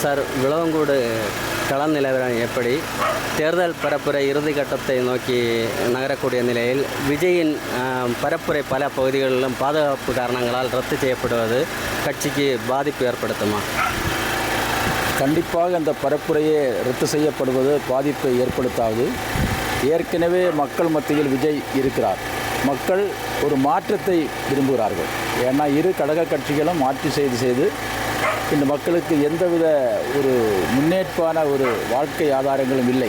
Sir, Vilavancode கள நிலவரம் எப்படி? தேர்தல் பரப்புரை இறுதி கட்டத்தை நோக்கி நகரக்கூடிய நிலையில் விஜயின் பரப்புரை பல பகுதிகளிலும் பாதுகாப்பு காரணங்களால் ரத்து செய்யப்படுவது கட்சிக்கு பாதிப்பு ஏற்படுத்துமா? கண்டிப்பாக அந்த பரப்புரையே ரத்து செய்யப்படுவது பாதிப்பை ஏற்படுத்தாது. ஏற்கனவே மக்கள் மத்தியில் விஜய் இருக்கிறார். மக்கள் ஒரு மாற்றத்தை விரும்புகிறார்கள். ஏன்னா இரு கழக கட்சிகளும் ஆட்சி செய்து இந்த மக்களுக்கு எந்தவித ஒரு முன்னேற்பான ஒரு வாழ்க்கை ஆதாரங்களும் இல்லை.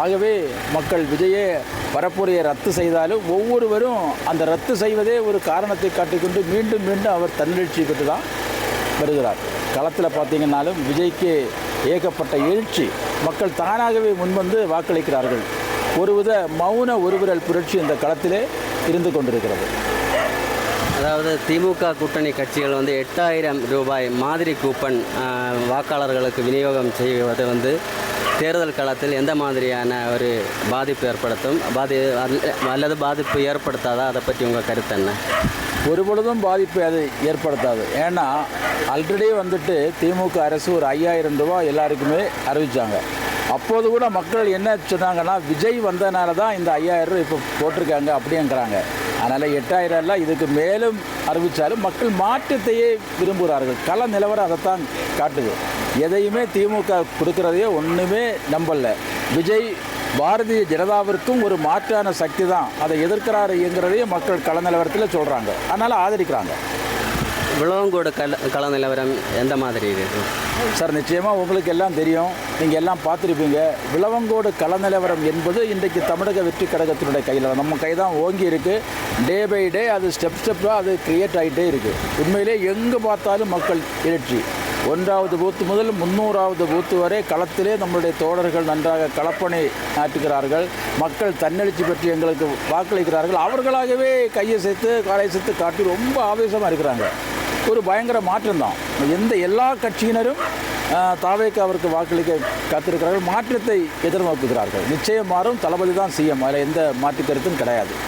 ஆகவே மக்கள் விஜயே பரப்புரையை ரத்து செய்தாலும் ஒவ்வொருவரும் அந்த ரத்து செய்வதே ஒரு காரணத்தை காட்டிக்கொண்டு மீண்டும் மீண்டும் அவர் தன்னெழுச்சி பெற்று தான் வருகிறார். களத்தில் பார்த்தீங்கன்னாலும் விஜய்க்கு ஏகப்பட்ட எழுச்சி. மக்கள் தானாகவே முன்வந்து வாக்களிக்கிறார்கள். ஒருவித மௌன ஒருவிரல் புரட்சி இந்த களத்திலே இருந்து கொண்டிருக்கிறது. அதாவது திமுக கூட்டணி கட்சிகள் 8000 ரூபாய் மாதிரி கூப்பன் வாக்காளர்களுக்கு விநியோகம் செய்வது தேர்தல் காலத்தில் எந்த மாதிரியான ஒரு பாதிப்பு ஏற்படுத்தும், அல்லது பாதிப்பு ஏற்படுத்தாதா? அதை பற்றி உங்கள் கருத்து என்ன? ஒரு பொழுதும் பாதிப்பை அது ஏற்படுத்தாது. ஏன்னா ஆல்ரெடி திமுக அரசு ஒரு 5000 ரூபாய் எல்லாருக்குமே அறிவித்தாங்க. அப்போது கூட மக்கள் என்ன சொன்னாங்கன்னா, விஜய் வந்ததுனால தான் இந்த 5000 ரூபாய் இப்போ போட்டிருக்காங்க அப்படிங்கிறாங்க. அதனால் 8000 எல்லாம் இதுக்கு மேலும் அறிவித்தாலும் மக்கள் மாற்றத்தையே விரும்புகிறார்கள். கள நிலவரம் அதைத்தான் காட்டுது. எதையுமே திமுக கொடுக்குறதையே ஒன்றுமே நம்பலை. விஜய் பாரதிய ஜனதாவிற்கும் ஒரு மாற்றான சக்தி தான், அதை எதிர்க்கிறாருங்கிறதையே மக்கள் கள நிலவரத்தில் சொல்கிறாங்க. அதனால் ஆதரிக்கிறாங்க. விளவங்கோடு கள நிலவரம் எந்த மாதிரி இருக்குது சார்? நிச்சயமாக உங்களுக்கு எல்லாம் தெரியும், நீங்கள் எல்லாம் பார்த்துருப்பீங்க. விளவங்கோடு கள நிலவரம் என்பது இன்றைக்கு தமிழக வெற்றி கழகத்தினுடைய கையில் தான், நம்ம கை தான் ஓங்கி இருக்குது. டே பை டே அது ஸ்டெப்பாக அது கிரியேட் ஆகிட்டே இருக்குது. உண்மையிலே எங்கே பார்த்தாலும் மக்கள் எழுச்சி. 1வது பூத்து முதல் 300வது பூத்து வரை களத்திலே நம்மளுடைய தோழர்கள் நன்றாக களப்பணி ஆற்றுகிறார்கள். மக்கள் தன்னெழுச்சி பற்றி எங்களுக்கு வாக்களிக்கிறார்கள். அவர்களாகவே கையை சேர்த்து காலை சேர்த்து காட்டி ரொம்ப ஆவேசமாக இருக்கிறாங்க. ஒரு பயங்கர மாற்றம்தான். எல்லா கட்சியினரும் தாவேக்கு அவருக்கு வாக்களிக்க காத்திருக்கிறார்கள். மாற்றத்தை எதிர்நோக்குகிறார்கள். நிச்சயம் மாறும். தளபதி தான் சிஎம். அதில் எந்த மாற்று கருத்தும் கிடையாது.